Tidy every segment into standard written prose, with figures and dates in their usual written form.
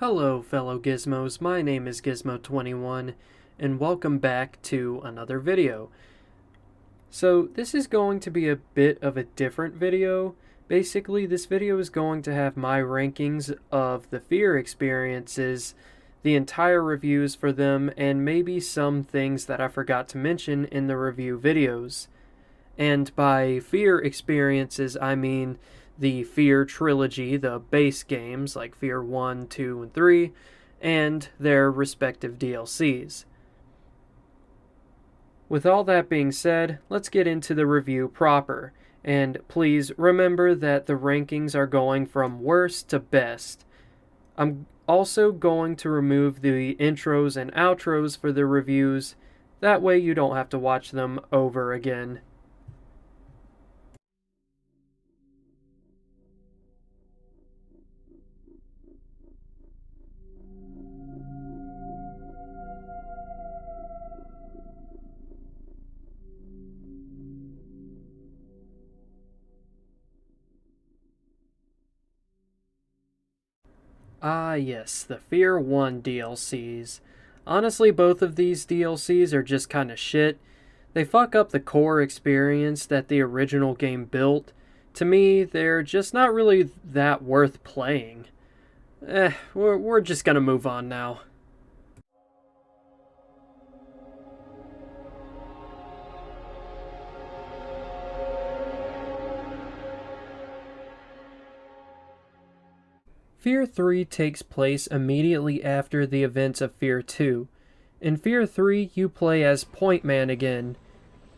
Hello fellow Gizmos, my name is Gizmo21 and welcome back to another video. So this is going to be a bit of a different video. Basically this video is going to have my rankings of the F.E.A.R experiences, the entire reviews for them, and maybe some things that I forgot to mention in the review videos. And by F.E.A.R experiences I mean the F.E.A.R trilogy, the base games like F.E.A.R 1, 2, and 3, and their respective DLCs. With all that being said, let's get into the review proper, and please remember that the rankings are going from worst to best. I'm also going to remove the intros and outros for the reviews, that way you don't have to watch them over again. Ah yes, the F.E.A.R 1 DLCs. Honestly, both of these DLCs are just kinda shit. They fuck up the core experience that the original game built. To me, they're just not really that worth playing. We're just gonna move on now. F.E.A.R 3 takes place immediately after the events of F.E.A.R 2. In F.E.A.R 3, you play as Point Man again,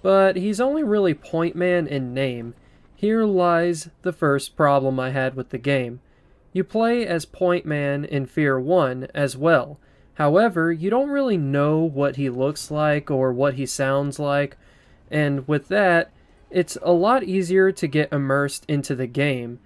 but he's only really Point Man in name. Here lies the first problem I had with the game. You play as Point Man in F.E.A.R 1 as well. However, you don't really know what he looks like or what he sounds like, and with that, it's a lot easier to get immersed into the game.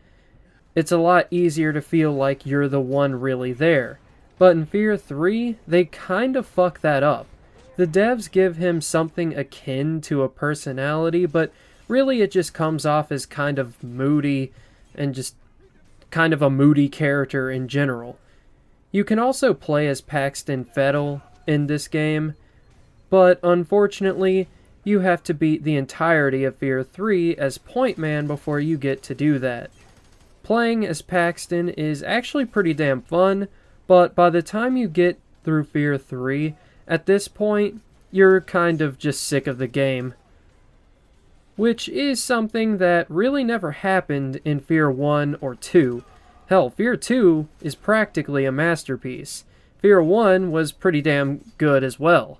It's a lot easier to feel like you're the one really there. But in F.E.A.R 3, they kind of fuck that up. The devs give him something akin to a personality, but really it just comes off as kind of moody and just kind of a moody character in general. You can also play as Paxton Fettel in this game, but unfortunately, you have to beat the entirety of F.E.A.R 3 as Point Man before you get to do that. Playing as Paxton is actually pretty damn fun, but by the time you get through F.E.A.R 3, at this point, you're kind of just sick of the game. Which is something that really never happened in F.E.A.R 1 or 2. Hell, F.E.A.R 2 is practically a masterpiece. F.E.A.R 1 was pretty damn good as well.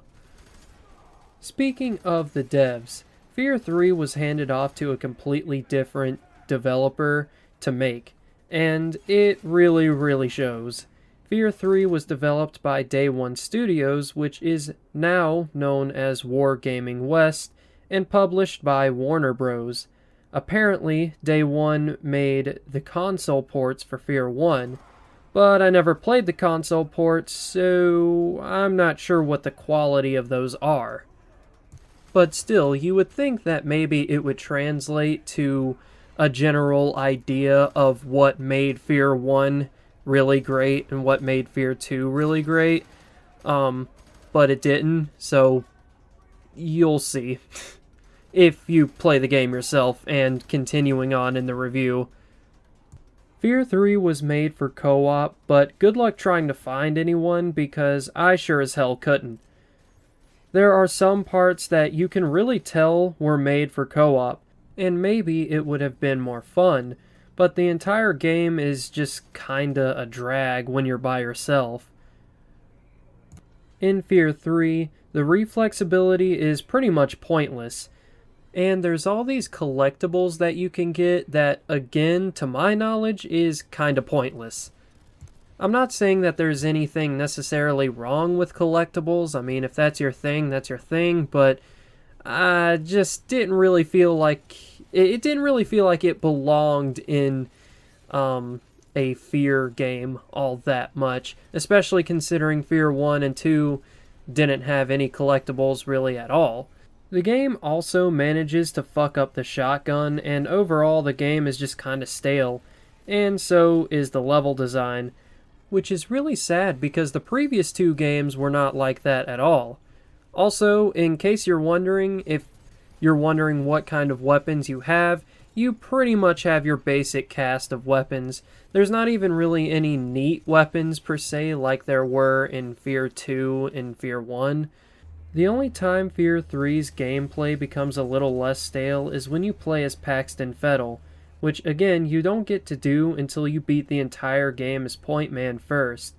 Speaking of the devs, F.E.A.R 3 was handed off to a completely different developer to make, and it really shows. F.E.A.R 3 was developed by Day One Studios, which is now known as Wargaming West, and published by Warner Bros. Apparently, Day One made the console ports for F.E.A.R 1, but I never played the console ports, so I'm not sure what the quality of those are. But still, you would think that maybe it would translate to a general idea of what made F.E.A.R 1 really great and what made F.E.A.R 2 really great, but it didn't, so you'll see if you play the game yourself. And continuing on in the review, F.E.A.R 3 was made for co-op, but good luck trying to find anyone because I sure as hell couldn't. There are some parts that you can really tell were made for co-op, and maybe it would have been more fun, but the entire game is just kinda a drag when you're by yourself. In F.E.A.R 3, the reflexability is pretty much pointless, and there's all these collectibles that you can get that, again, to my knowledge, is kinda pointless. I'm not saying that there's anything necessarily wrong with collectibles. I mean, if that's your thing, that's your thing, but I just didn't really feel like it didn't really feel like it belonged in a F.E.A.R game all that much, especially considering F.E.A.R 1 and 2 didn't have any collectibles really at all. The game also manages to fuck up the shotgun, and overall the game is just kinda stale, and so is the level design. which is really sad because the previous two games were not like that at all. Also, in case you're wondering, if you're wondering what kind of weapons you have, you pretty much have your basic cast of weapons. There's not even really any neat weapons per se like there were in F.E.A.R 2 and F.E.A.R 1. The only time F.E.A.R 3's gameplay becomes a little less stale is when you play as Paxton Fettel, which again you don't get to do until you beat the entire game as Point Man first.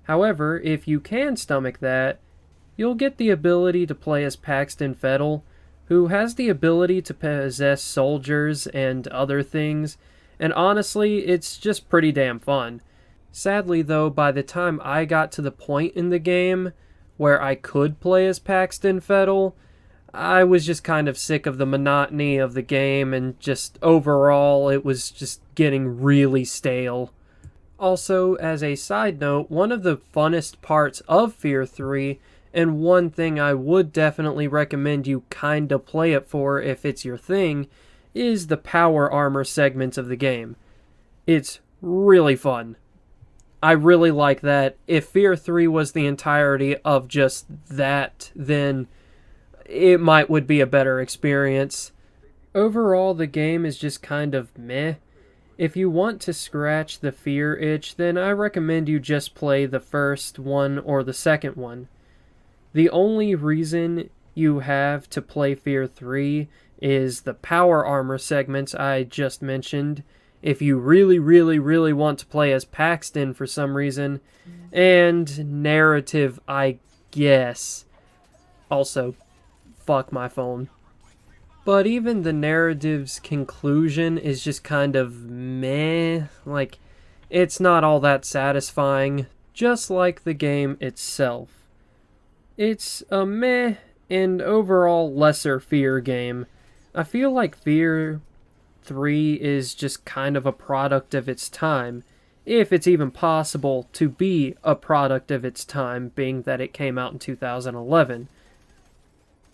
However, if you can stomach that, you'll get the ability to play as Paxton Fettel, who has the ability to possess soldiers and other things, and honestly, it's just pretty damn fun. Sadly though, by the time I got to the point in the game where I could play as Paxton Fettel, I was just kind of sick of the monotony of the game, and just overall it was just getting really stale. Also, as a side note, one of the funnest parts of F.E.A.R 3, and one thing I would definitely recommend you kinda play it for if it's your thing, is the power armor segments of the game. It's really fun. I really like that. If F.E.A.R 3 was the entirety of just that, then it would be a better experience. Overall, the game is just kind of meh. If you want to scratch the F.E.A.R itch, then I recommend you just play the first one or the second one. The only reason you have to play F.E.A.R 3 is the power armor segments I just mentioned, if you really, really, really want to play as Paxton for some reason, and narrative, I guess. Also, fuck my phone. But even the narrative's conclusion is just kind of meh, like, it's not all that satisfying, just like the game itself. It's a meh and overall lesser F.E.A.R game. I feel like F.E.A.R 3 is just kind of a product of its time, if it's even possible to be a product of its time, being that it came out in 2011.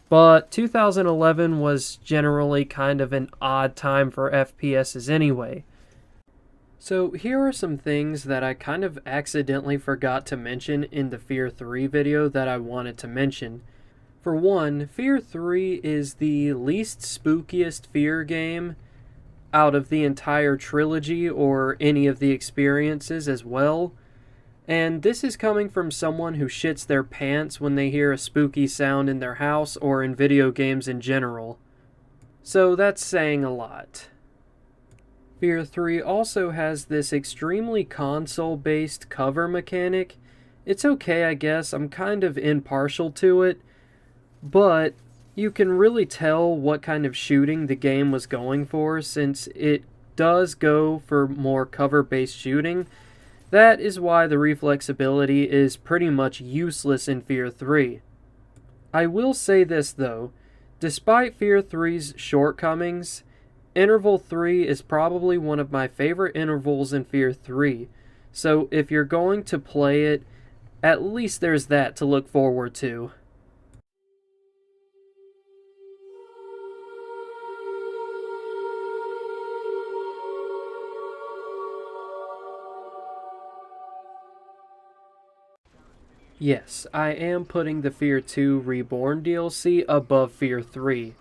But 2011 was generally kind of an odd time for FPSs anyway. So here are some things that I kind of accidentally forgot to mention in the F.E.A.R 3 video that I wanted to mention. For one, F.E.A.R 3 is the least spookiest F.E.A.R game out of the entire trilogy or any of the experiences as well. And this is coming from someone who shits their pants when they hear a spooky sound in their house or in video games in general. So that's saying a lot. F.E.A.R 3 also has this extremely console-based cover mechanic. It's okay, I guess. I'm kind of impartial to it. But you can really tell what kind of shooting the game was going for, since it does go for more cover-based shooting. That is why the reflexability is pretty much useless in F.E.A.R 3. I will say this though, despite F.E.A.R 3's shortcomings, Interval 3 is probably one of my favorite intervals in F.E.A.R 3, so if you're going to play it, at least there's that to look forward to. Yes, I am putting the F.E.A.R 2 Reborn DLC above F.E.A.R 3.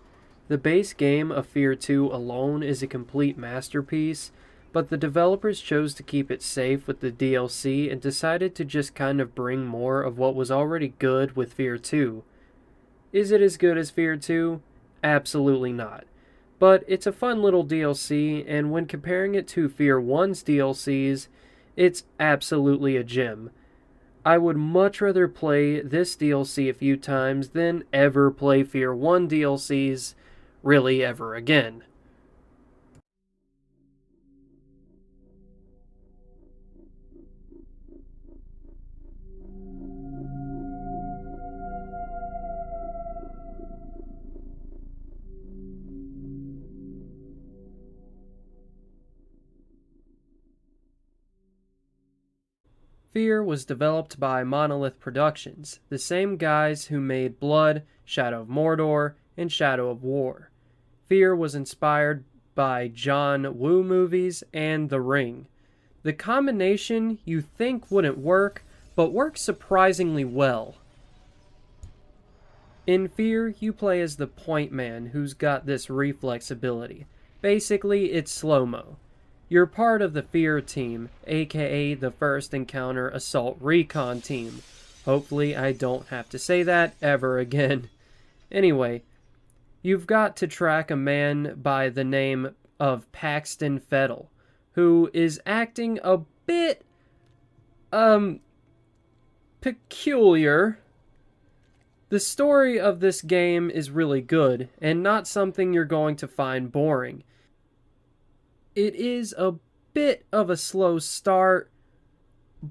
The base game of F.E.A.R 2 alone is a complete masterpiece, but the developers chose to keep it safe with the DLC and decided to just kind of bring more of what was already good with F.E.A.R 2. Is it as good as F.E.A.R 2? Absolutely not. But it's a fun little DLC, and when comparing it to F.E.A.R 1's DLCs, it's absolutely a gem. I would much rather play this DLC a few times than ever play F.E.A.R 1 DLCs really ever again. F.E.A.R was developed by Monolith Productions, the same guys who made Blood, Shadow of Mordor, and Shadow of War. F.E.A.R was inspired by John Woo movies and The Ring. The combination you think wouldn't work, but works surprisingly well. In F.E.A.R, you play as the point man who's got this reflex ability. Basically, it's slow-mo. You're part of the F.E.A.R team, aka the First Encounter Assault Recon team. Hopefully I don't have to say that ever again. Anyway, you've got to track a man by the name of Paxton Fettel, who is acting a bit, peculiar. The story of this game is really good, and not something you're going to find boring. It is a bit of a slow start,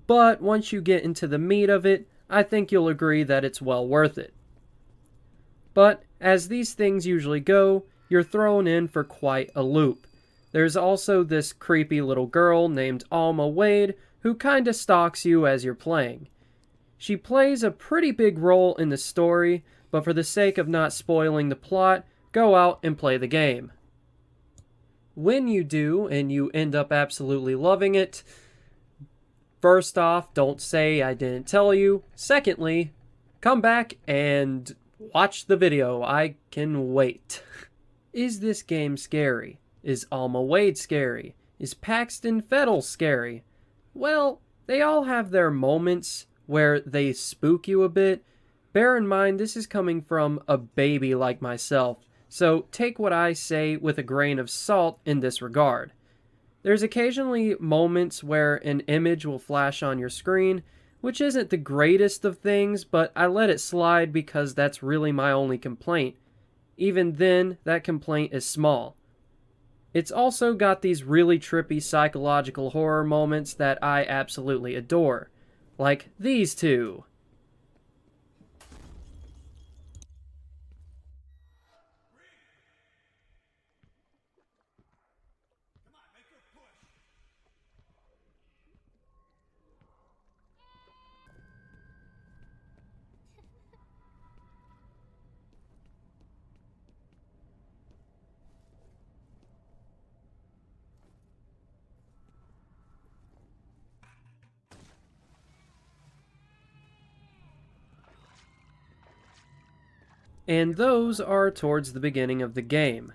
but once you get into the meat of it, I think you'll agree that it's well worth it. But, as these things usually go, you're thrown in for quite a loop. There's also this creepy little girl named Alma Wade who kinda stalks you as you're playing. She plays a pretty big role in the story, but for the sake of not spoiling the plot, go out and play the game. When you do, and you end up absolutely loving it, first off, don't say I didn't tell you. Secondly, come back and watch the video. I can wait. Is this game scary? Is Alma Wade scary? Is Paxton Fettel scary? Well, they all have their moments where they spook you a bit. Bear in mind, this is coming from a baby like myself, so take what I say with a grain of salt in this regard. There's occasionally moments where an image will flash on your screen, which isn't the greatest of things, but I let it slide because that's really my only complaint. Even then, that complaint is small. It's also got these really trippy psychological horror moments that I absolutely adore. Like these two. And those are towards the beginning of the game.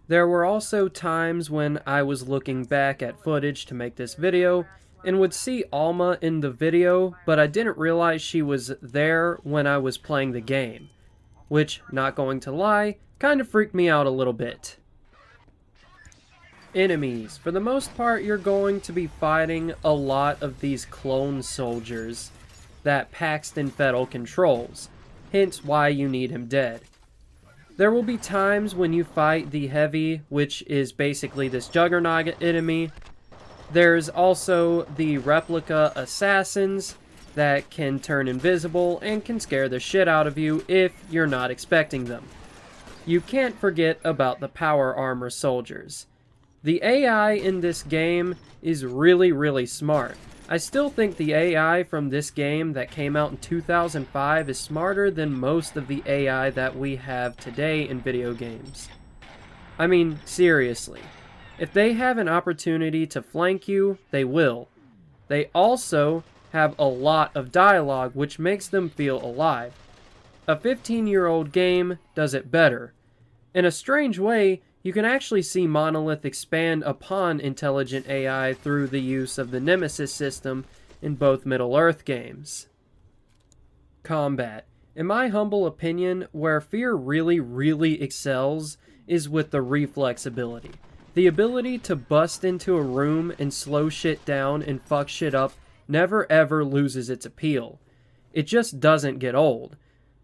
There were also times when I was looking back at footage to make this video and would see Alma in the video, but I didn't realize she was there when I was playing the game, which, not going to lie, kind of freaked me out a little bit. Enemies. For the most part, you're going to be fighting a lot of these clone soldiers that Paxton Fettel controls. Hence why you need him dead. There will be times when you fight the Heavy, which is basically this juggernaut enemy. There's also the replica assassins that can turn invisible and can scare the shit out of you if you're not expecting them. You can't forget about the power armor soldiers. The AI in this game is really smart. I still think the AI from this game that came out in 2005 is smarter than most of the AI that we have today in video games. I mean, seriously. If they have an opportunity to flank you, they will. They also have a lot of dialogue, which makes them feel alive. A 15-year-old game does it better. In a strange way, you can actually see Monolith expand upon intelligent AI through the use of the Nemesis system in both Middle-earth games. Combat. In my humble opinion, where F.E.A.R really excels is with the reflex ability. The ability to bust into a room and slow shit down and fuck shit up never ever loses its appeal. It just doesn't get old.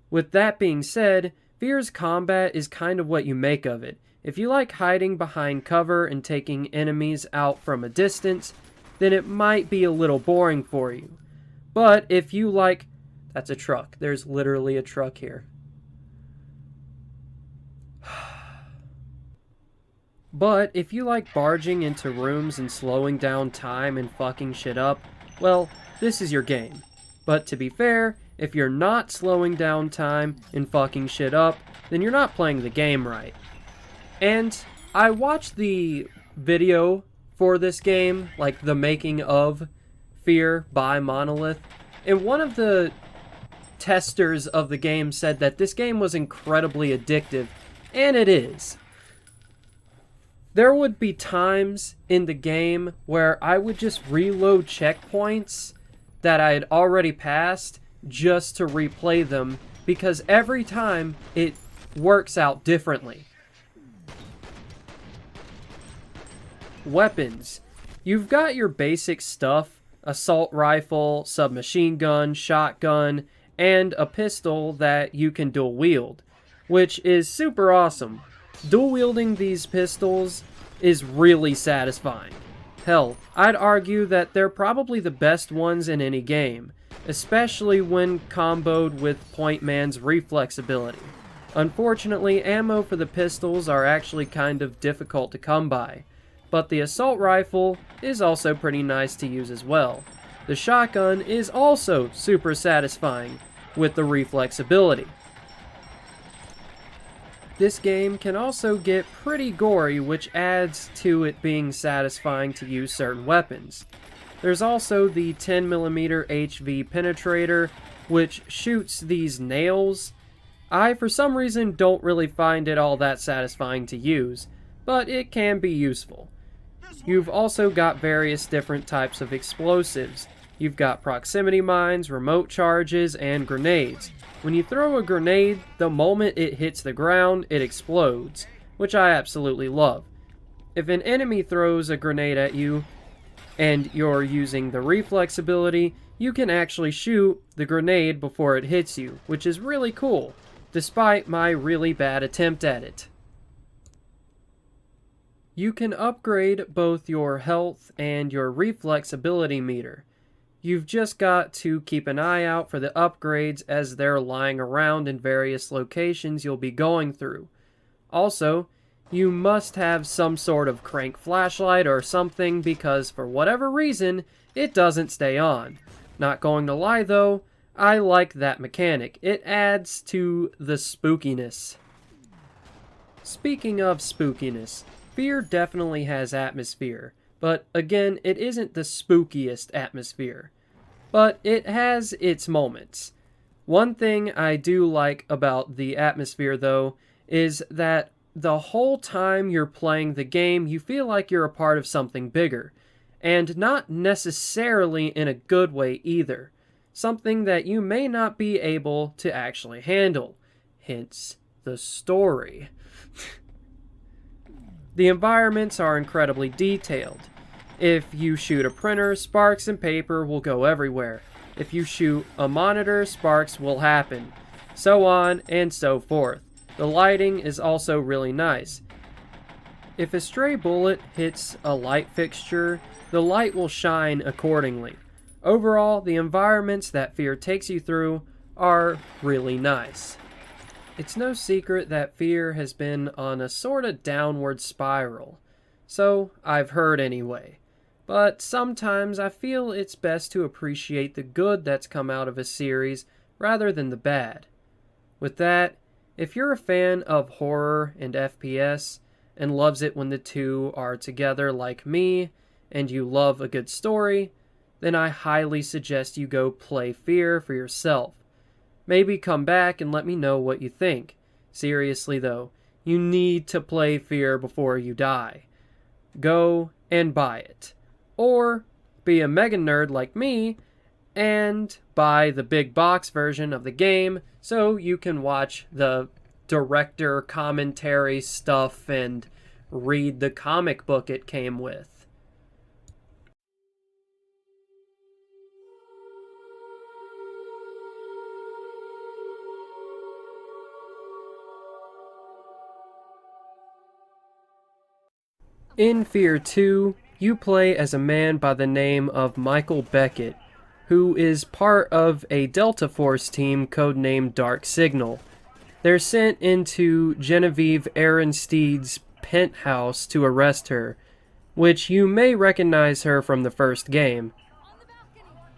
With that being said, F.E.A.R's combat is kind of what you make of it. If you like hiding behind cover and taking enemies out from a distance, then it might be a little boring for you. But if you like... That's a truck. There's literally a truck here. But if you like barging into rooms and slowing down time and fucking shit up, well, this is your game. But to be fair, if you're not slowing down time and fucking shit up, then you're not playing the game right. And I watched the video for this game, like the making of F.E.A.R by Monolith. And one of the testers of the game said that this game was incredibly addictive, and it is. There would be times in the game where I would just reload checkpoints that I had already passed just to replay them, because every time it works out differently. Weapons. You've got your basic stuff: assault rifle, submachine gun, shotgun, and a pistol that you can dual wield, which is super awesome. Dual wielding these pistols is really satisfying. Hell, I'd argue that they're probably the best ones in any game, especially when comboed with Point Man's reflex ability. Unfortunately, ammo for the pistols are actually kind of difficult to come by, but the assault rifle is also pretty nice to use as well. The shotgun is also super satisfying with the reflex ability. This game can also get pretty gory, which adds to it being satisfying to use certain weapons. There's also the 10mm HV penetrator, which shoots these nails. I, for some reason, don't really find it all that satisfying to use, but it can be useful. You've also got various different types of explosives. You've got proximity mines, remote charges, and grenades. When you throw a grenade, the moment it hits the ground, it explodes, which I absolutely love. If an enemy throws a grenade at you, and you're using the reflex ability, you can actually shoot the grenade before it hits you, which is really cool, despite my really bad attempt at it. You can upgrade both your health and your reflex ability meter. You've just got to keep an eye out for the upgrades as they're lying around in various locations you'll be going through. Also, you must have some sort of crank flashlight or something, because for whatever reason, it doesn't stay on. Not going to lie though, I like that mechanic. It adds to the spookiness. Speaking of spookiness, F.E.A.R definitely has atmosphere, but again, it isn't the spookiest atmosphere. But it has its moments. One thing I do like about the atmosphere though, is that the whole time you're playing the game, you feel like you're a part of something bigger. And not necessarily in a good way either. Something that you may not be able to actually handle. Hence, the story. The environments are incredibly detailed. If you shoot a printer, sparks and paper will go everywhere. If you shoot a monitor, sparks will happen. So on and so forth. The lighting is also really nice. If a stray bullet hits a light fixture, the light will shine accordingly. Overall, the environments that F.E.A.R takes you through are really nice. It's no secret that F.E.A.R has been on a sort of downward spiral. So, I've heard anyway. But sometimes I feel it's best to appreciate the good that's come out of a series rather than the bad. With that, if you're a fan of horror and FPS, and loves it when the two are together like me, and you love a good story, then I highly suggest you go play F.E.A.R for yourself. Maybe come back and let me know what you think. Seriously though, you need to play F.E.A.R before you die. Go and buy it. Or be a mega nerd like me and buy the big box version of the game so you can watch the director commentary stuff and read the comic book it came with. In F.E.A.R 2, you play as a man by the name of Michael Beckett, who is part of a Delta Force team codenamed Dark Signal. They're sent into Genevieve Aronsteed's penthouse to arrest her, which you may recognize her from the first game.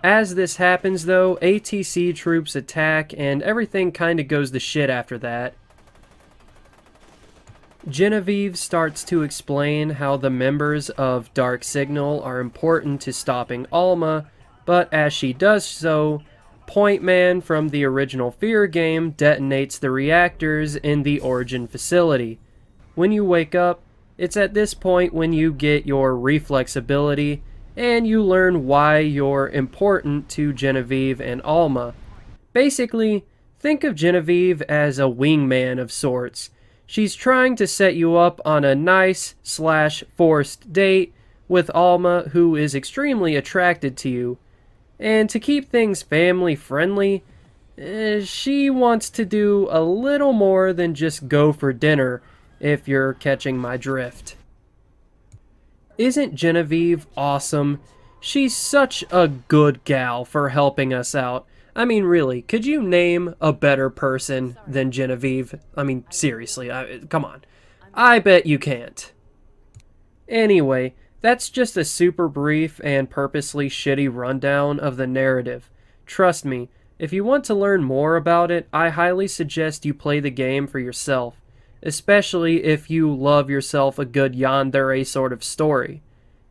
As this happens though, ATC troops attack and everything kinda goes to shit after that. Genevieve starts to explain how the members of Dark Signal are important to stopping Alma, but as she does so, Point Man from the original F.E.A.R game detonates the reactors in the Origin facility. When you wake up, it's at this point when you get your reflex ability, and you learn why you're important to Genevieve and Alma. Basically, think of Genevieve as a wingman of sorts. She's trying to set you up on a nice/forced date with Alma, who is extremely attracted to you. And to keep things family friendly, she wants to do a little more than just go for dinner, if you're catching my drift. Isn't Genevieve awesome? She's such a good gal for helping us out. I mean, really, could you name a better person than Genevieve? I mean, seriously, come on. I bet you can't. Anyway, that's just a super brief and purposely shitty rundown of the narrative. Trust me, if you want to learn more about it, I highly suggest you play the game for yourself, especially if you love yourself a good yandere sort of story.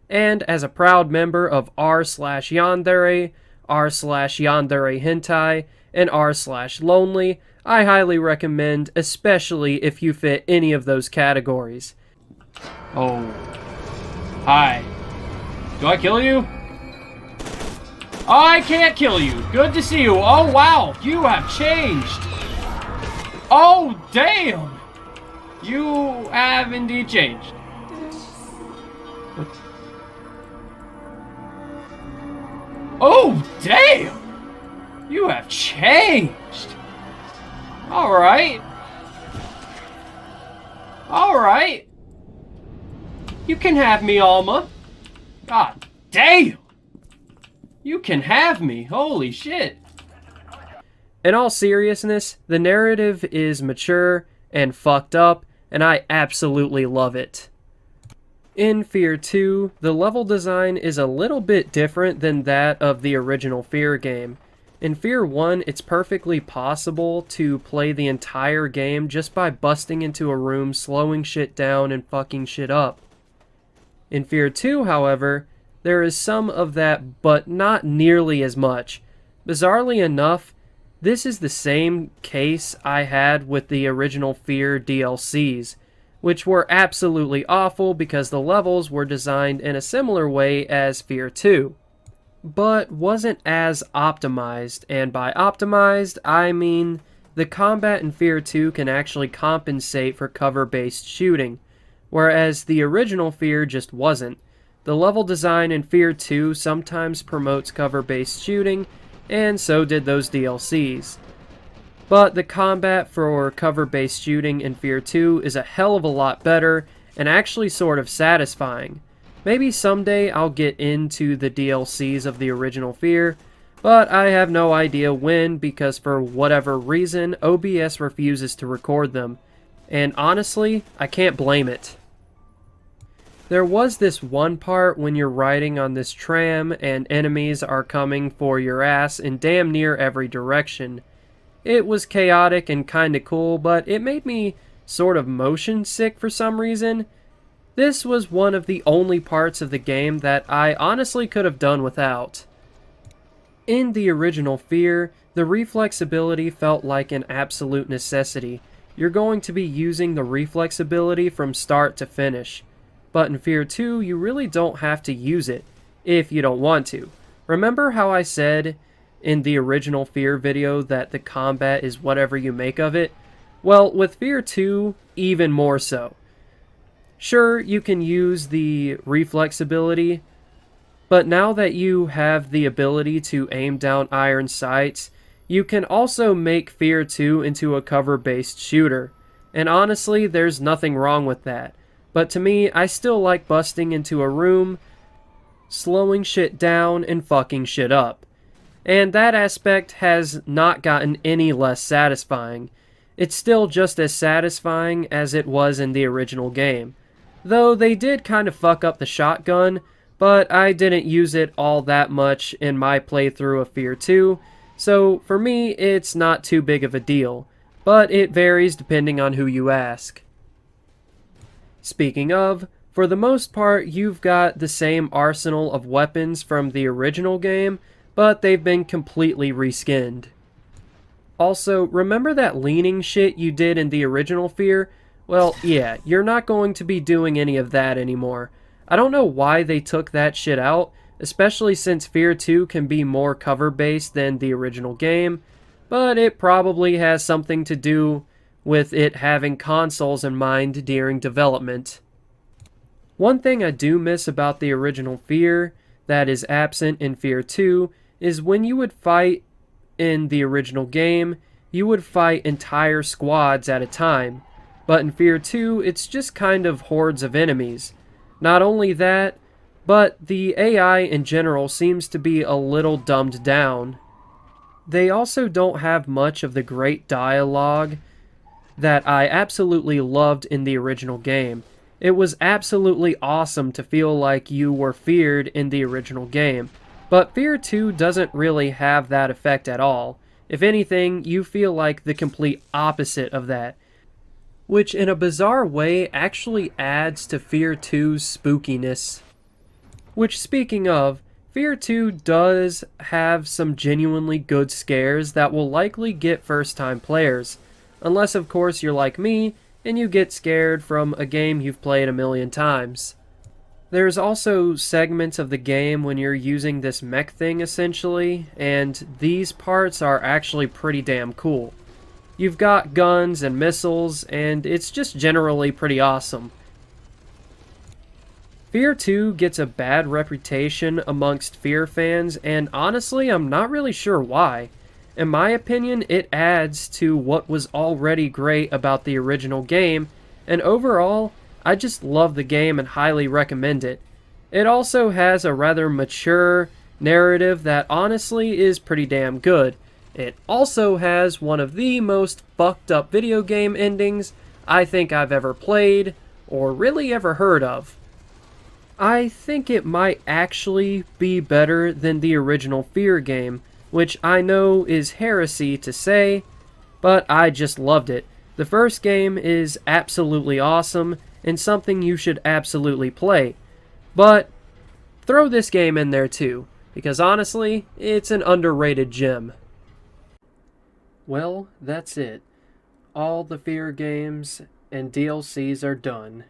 And as a proud member of r/yandere, r/yandere hentai, and r/lonely, I highly recommend, especially if you fit any of those categories. Oh. Hi. Do I kill you? I can't kill you. Good to see you. Oh, wow. You have changed. Oh, damn. You have indeed changed. What? Oh, damn. You have changed. Alright. Alright. You can have me, Alma. God damn. You can have me. Holy shit. In all seriousness, the narrative is mature and fucked up, and I absolutely love it. In F.E.A.R 2, the level design is a little bit different than that of the original F.E.A.R game. In F.E.A.R 1, it's perfectly possible to play the entire game just by busting into a room, slowing shit down, and fucking shit up. In F.E.A.R 2, however, there is some of that, but not nearly as much. Bizarrely enough, this is the same case I had with the original F.E.A.R DLCs, which were absolutely awful because the levels were designed in a similar way as F.E.A.R 2, but wasn't as optimized, and by optimized, I mean the combat in F.E.A.R 2 can actually compensate for cover-based shooting, whereas the original F.E.A.R just wasn't. The level design in F.E.A.R 2 sometimes promotes cover-based shooting, and so did those DLCs. But the combat for cover-based shooting in F.E.A.R 2 is a hell of a lot better, and actually sort of satisfying. Maybe someday I'll get into the DLCs of the original F.E.A.R, but I have no idea when because for whatever reason, OBS refuses to record them. And honestly, I can't blame it. There was this one part when you're riding on this tram and enemies are coming for your ass in damn near every direction. It was chaotic and kinda cool, but it made me sort of motion sick for some reason. This was one of the only parts of the game that I honestly could have done without. In the original F.E.A.R, the reflex ability felt like an absolute necessity. You're going to be using the reflex ability from start to finish. But in F.E.A.R 2, you really don't have to use it, if you don't want to. Remember how I said in the original F.E.A.R video that the combat is whatever you make of it? Well, with F.E.A.R 2, even more so. Sure, you can use the reflex ability, but now that you have the ability to aim down iron sights, you can also make F.E.A.R 2 into a cover-based shooter. And honestly, there's nothing wrong with that. But to me, I still like busting into a room, slowing shit down, and fucking shit up. And that aspect has not gotten any less satisfying. It's still just as satisfying as it was in the original game. Though they did kind of fuck up the shotgun, but I didn't use it all that much in my playthrough of F.E.A.R 2, so for me, it's not too big of a deal. But it varies depending on who you ask. Speaking of, for the most part, you've got the same arsenal of weapons from the original game, but they've been completely reskinned. Also, remember that leaning shit you did in the original F.E.A.R? Well, yeah, you're not going to be doing any of that anymore. I don't know why they took that shit out, especially since F.E.A.R 2 can be more cover-based than the original game, but it probably has something to do with it having consoles in mind during development. One thing I do miss about the original F.E.A.R that is absent in F.E.A.R 2 is when you would fight in the original game, you would fight entire squads at a time, but in F.E.A.R 2, it's just kind of hordes of enemies. Not only that, but the AI in general seems to be a little dumbed down. They also don't have much of the great dialogue that I absolutely loved in the original game. It was absolutely awesome to feel like you were feared in the original game, but F.E.A.R 2 doesn't really have that effect at all. If anything, you feel like the complete opposite of that, which in a bizarre way actually adds to F.E.A.R 2's spookiness. Which, speaking of, F.E.A.R 2 does have some genuinely good scares that will likely get first-time players, unless of course you're like me and you get scared from a game you've played a million times. There's also segments of the game when you're using this mech thing essentially, and these parts are actually pretty damn cool. You've got guns and missiles, and it's just generally pretty awesome. F.E.A.R 2 gets a bad reputation amongst F.E.A.R fans, and honestly, I'm not really sure why. In my opinion, it adds to what was already great about the original game, and overall, I just love the game and highly recommend it. It also has a rather mature narrative that honestly is pretty damn good. It also has one of the most fucked up video game endings I think I've ever played, or really ever heard of. I think it might actually be better than the original F.E.A.R game, which I know is heresy to say, but I just loved it. The first game is absolutely awesome, and something you should absolutely play. But throw this game in there too, because honestly, it's an underrated gem. Well, that's it. All the F.E.A.R games and DLCs are done.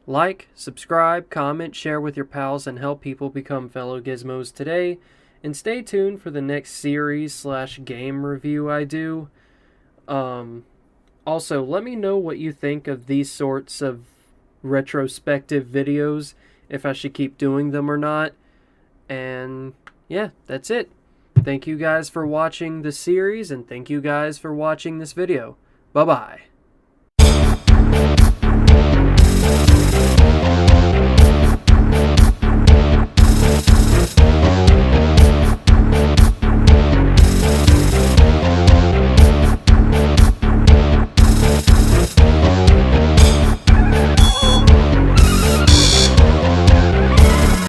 Like, subscribe, comment, share with your pals, and help people become fellow gizmos today. And stay tuned for the next series/game review I do. Also, let me know what you think of these sorts of retrospective videos, if I should keep doing them or not. And yeah, that's it. Thank you guys for watching the series, and thank you guys for watching this video. Bye-bye.